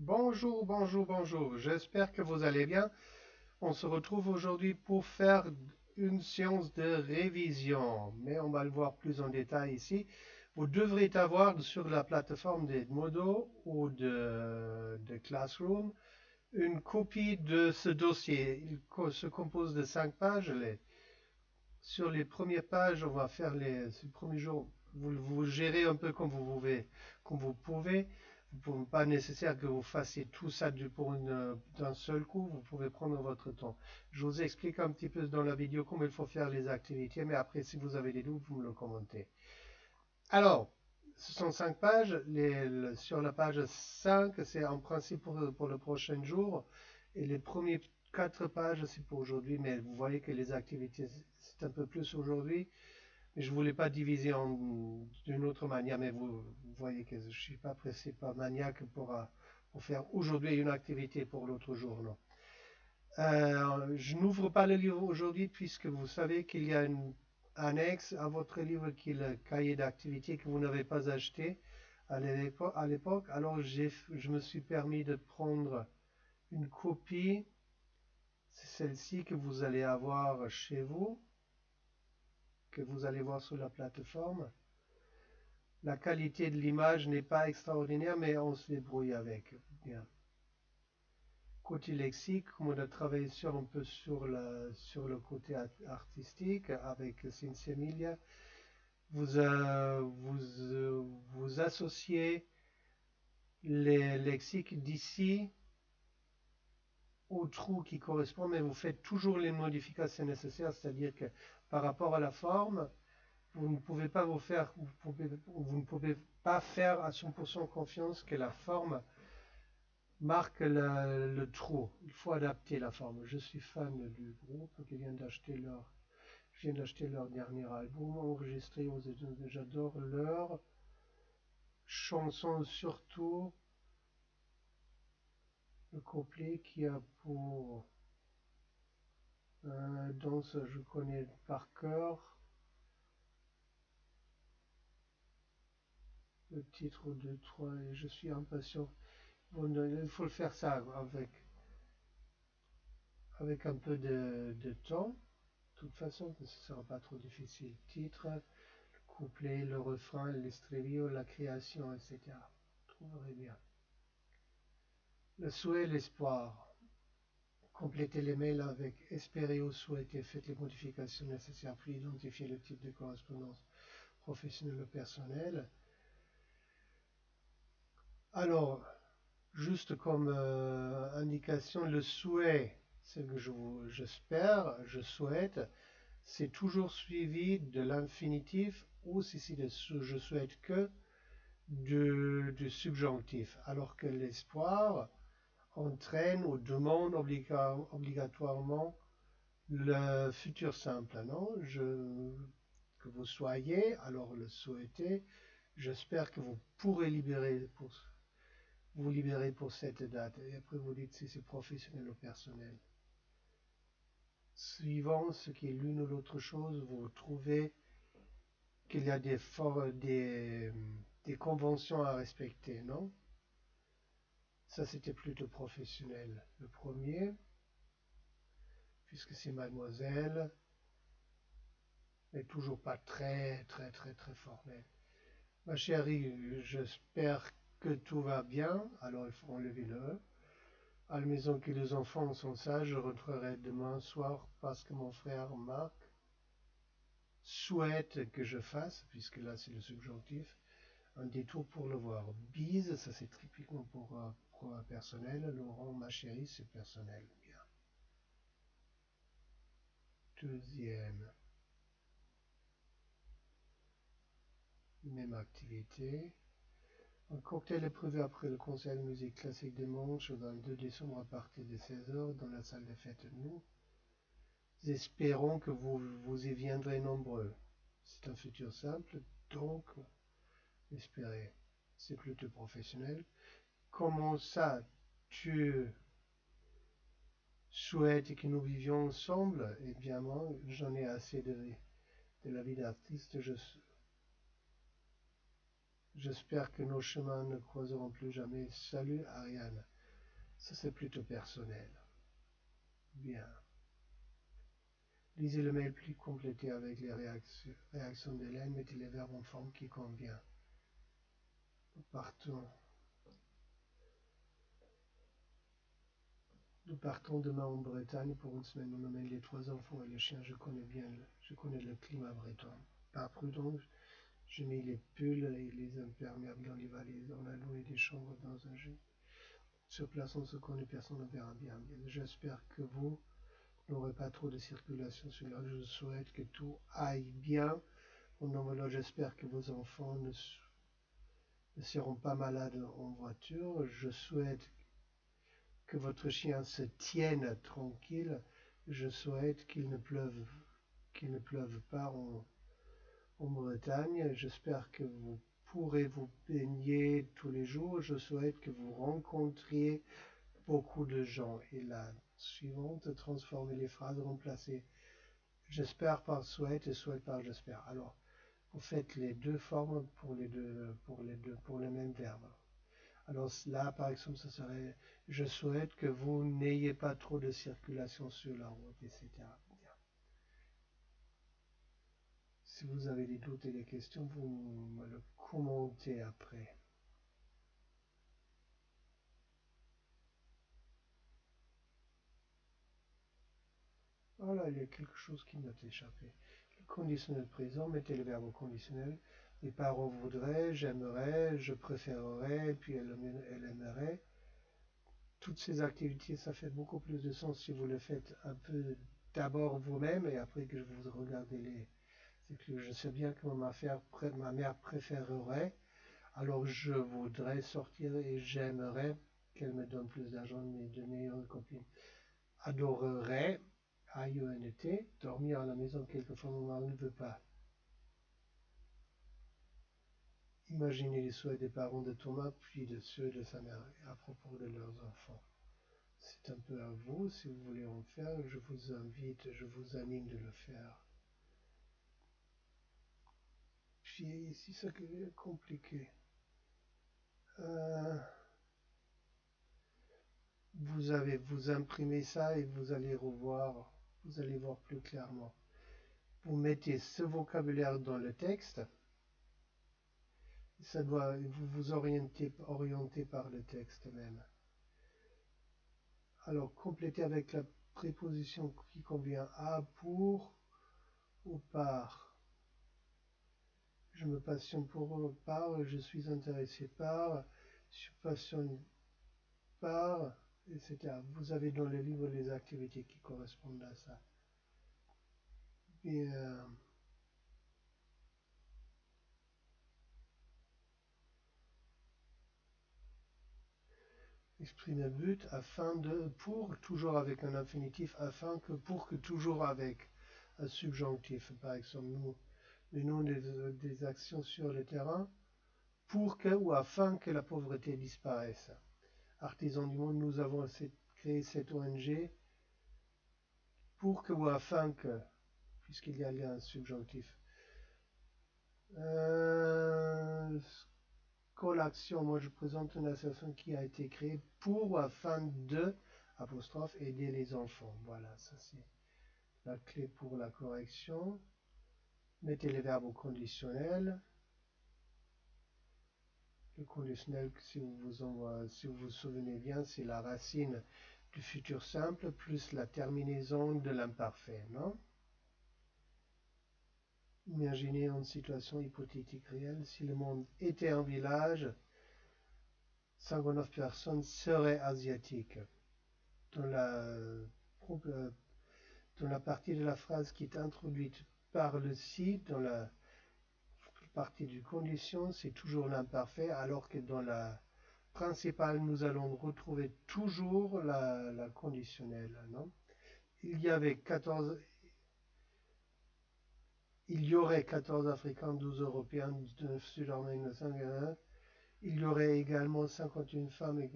Bonjour, bonjour, bonjour. J'espère que vous allez bien. On se retrouve aujourd'hui pour faire une séance de révision, mais on va le voir plus en détail ici. Vous devrez avoir sur la plateforme d'Edmodo ou de Classroom une copie de ce dossier. Il se compose de 5 pages. Sur les premières pages, on va faire les premiers jours. Vous gérez un peu comme vous pouvez. Vous pouvez pas nécessaire que vous fassiez tout ça d'un seul coup. Vous pouvez prendre votre temps. Je vous explique un petit peu dans la vidéo comment il faut faire les activités, mais après, si vous avez des doutes, vous me le commentez. Alors, ce sont 5 pages. Sur la page 5, c'est en principe pour le prochain jour. Et les premières 4 pages, c'est pour aujourd'hui. Mais vous voyez que les activités, c'est un peu plus aujourd'hui. Mais je ne voulais pas diviser d'une autre manière. Mais vous voyez que je ne suis pas pressé, pas maniaque pour faire aujourd'hui une activité pour l'autre jour. Non. Je n'ouvre pas le livre aujourd'hui puisque vous savez qu'il y a une annexe à votre livre qui est le cahier d'activité que vous n'avez pas acheté à l'époque. Alors je me suis permis de prendre une copie. C'est celle-ci que vous allez avoir chez vous, que vous allez voir sur la plateforme. La qualité de l'image n'est pas extraordinaire, mais on se débrouille avec. Bien. Côté lexique, on a travaillé un peu sur le côté artistique avec Cynthia Emilia. Vous associez les lexiques d'ici au trou qui correspond, mais vous faites toujours les modifications nécessaires, c'est-à-dire que par rapport à la forme, vous ne pouvez pas vous ne pouvez pas faire à 100% confiance que la forme marque le trou. Il faut adapter la forme. Je suis fan du groupe qui vient d'acheter je viens d'acheter leur dernier album enregistré aux États-Unis. J'adore leur chanson, surtout le couplet qui a pour danse, je connais par cœur le titre de 3 et je suis impatient. Bon, il faut le faire ça avec un peu de temps. De toute façon, ce ne sera pas trop difficile. Titre, le couplet, le refrain, l'estrivio, la création, etc. Vous trouverez bien. Le souhait, l'espoir. Complétez les mails avec espérer ou souhaiter. Faites les modifications nécessaires pour identifier le type de correspondance professionnelle ou personnelle. Alors, juste comme indication, le souhait, c'est que j'espère, je souhaite, c'est toujours suivi de l'infinitif ou si c'est je souhaite que du subjonctif, alors que l'espoir entraîne ou demande obligatoirement le futur simple. Non, que vous soyez, alors le souhaiter, j'espère que vous pourrez vous libérer pour cette date. Et après vous dites si c'est professionnel ou personnel. Suivant ce qui est l'une ou l'autre chose, vous trouvez qu'il y a des conventions à respecter, non? Ça, c'était plutôt professionnel. Le premier, puisque c'est mademoiselle, mais toujours pas très, très, très, très formel. Ma chérie, j'espère que tout va bien. Alors, il faut enlever le E. À la maison que les enfants sont sages, je rentrerai demain soir parce que mon frère Marc souhaite que je fasse, puisque là c'est le subjonctif, un détour pour le voir. Bise, ça c'est typiquement pour un personnel. Laurent, ma chérie, c'est personnel. Bien. Deuxième, même activité. Un cocktail est prévu après le concert de musique classique des Manches le 22 décembre à partir de 16h dans la salle des fêtes. Nous espérons que vous y viendrez nombreux. C'est un futur simple, donc espérez. C'est plutôt professionnel. Comment ça, tu souhaites que nous vivions ensemble? Eh bien, moi, j'en ai assez de la vie d'artiste. J'espère que nos chemins ne croiseront plus jamais. Salut Ariane. Ça c'est plutôt personnel. Bien. Lisez le mail plus complété avec les réactions d'Hélène. Mettez les verbes en forme qui convient. Nous partons demain en Bretagne pour une semaine. On emmène les 3 enfants et le chien. Je connais le climat breton. Par prudence, j'ai mis les pulls et les imperméables dans les valises. On a loué des chambres dans un jeu. Sur place, on se connaît, personne ne verra bien. J'espère que vous n'aurez pas trop de circulation sur là. Je souhaite que tout aille bien. J'espère que vos enfants ne seront pas malades en voiture. Je souhaite que votre chien se tienne tranquille. Je souhaite qu'il ne pleuve pas en Bretagne. J'espère que vous pourrez vous baigner tous les jours. Je souhaite que vous rencontriez beaucoup de gens. Et la suivante, transformer les phrases, remplacer j'espère par souhaite et souhaite par j'espère. Alors, vous faites les deux formes pour le même verbe. Alors là, par exemple, ce serait je souhaite que vous n'ayez pas trop de circulation sur la route, etc. Bien. Si vous avez des doutes et des questions, vous me le commentez après. Voilà, il y a quelque chose qui m'a échappé. Le conditionnel présent, mettez le verbe au conditionnel. Les parents voudraient, j'aimerais, je préférerais, puis elle aimerait. Toutes ces activités, ça fait beaucoup plus de sens si vous le faites un peu d'abord vous-même et après que vous regardez les. C'est que je sais bien que ma mère préférerait, alors je voudrais sortir et j'aimerais qu'elle me donne plus d'argent de meilleures copines. Adorerait, A-I-O-N-T, dormir à la maison quelquefois mon mari ne veut pas. Imaginez les souhaits des parents de Thomas, puis de ceux de sa mère à propos de leurs enfants. C'est un peu à vous, si vous voulez en faire, je vous invite, je vous anime de le faire. Puis ici, c'est compliqué. Vous imprimez ça et vous allez revoir, vous allez voir plus clairement. Vous mettez ce vocabulaire dans le texte. Ça doit vous vous orienter par le texte même. Alors complétez avec la préposition qui convient à, pour ou par. Je me passionne par, je suis intéressé par, je suis passionné par, etc. Vous avez dans le livre les activités qui correspondent à ça. Bien. Exprimer but afin de, pour, toujours avec un infinitif, afin que, pour que, toujours avec un subjonctif. Par exemple, nous menons des actions sur le terrain pour que ou afin que la pauvreté disparaisse. Artisans du monde, nous avons créé cette ONG pour que ou afin que, puisqu'il y a un subjonctif. Action, moi je présente une association qui a été créée pour ou afin de, apostrophe, aider les enfants. Voilà, ça c'est la clé pour la correction. Mettez les verbes au conditionnel. Le conditionnel, si vous vous souvenez bien, c'est la racine du futur simple plus la terminaison de l'imparfait, non? Imaginez une situation hypothétique réelle. Si le monde était un village, 59 personnes seraient asiatiques. Dans la partie de la phrase qui est introduite par le si, dans la partie du condition, c'est toujours l'imparfait, alors que dans la principale, nous allons retrouver toujours la conditionnelle. Non? Il y aurait 14 Africains, 12 Européens, 9 Sud-Américains, 5 Ghanéens. Il y aurait également 51 femmes et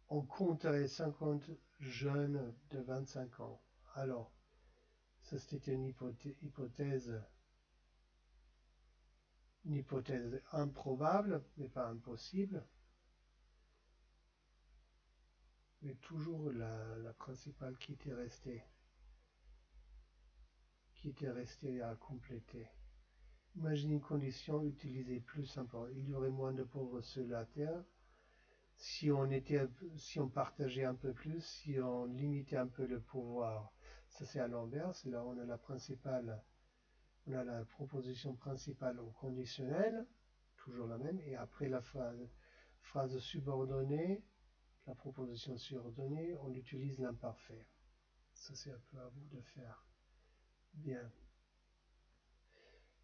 on compterait 50 jeunes de 25 ans. Alors, ça c'était une hypothèse Une hypothèse improbable, mais pas impossible. Mais toujours la principale qui était restée à compléter. Imaginez une condition utilisée plus simplement. Il y aurait moins de pauvres sur la Terre si on partageait un peu plus, si on limitait un peu le pouvoir. Ça c'est à l'inverse. Là on a la proposition principale au conditionnel, toujours la même, et après la phrase subordonnée, la proposition subordonnée, on utilise l'imparfait. Ça c'est un peu à vous de faire. Bien.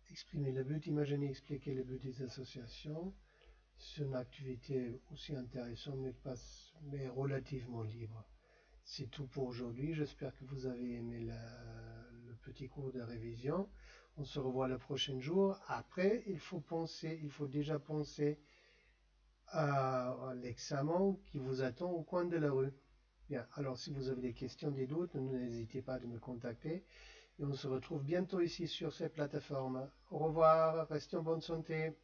Exprimer le but, imaginer, expliquer le but des associations. C'est une activité aussi intéressante, mais relativement libre. C'est tout pour aujourd'hui. J'espère que vous avez aimé le petit cours de révision. On se revoit le prochain jour. Après, il faut déjà penser à l'examen qui vous attend au coin de la rue. Bien, alors si vous avez des questions, des doutes, n'hésitez pas à me contacter. Et on se retrouve bientôt ici sur cette plateforme. Au revoir, restez en bonne santé.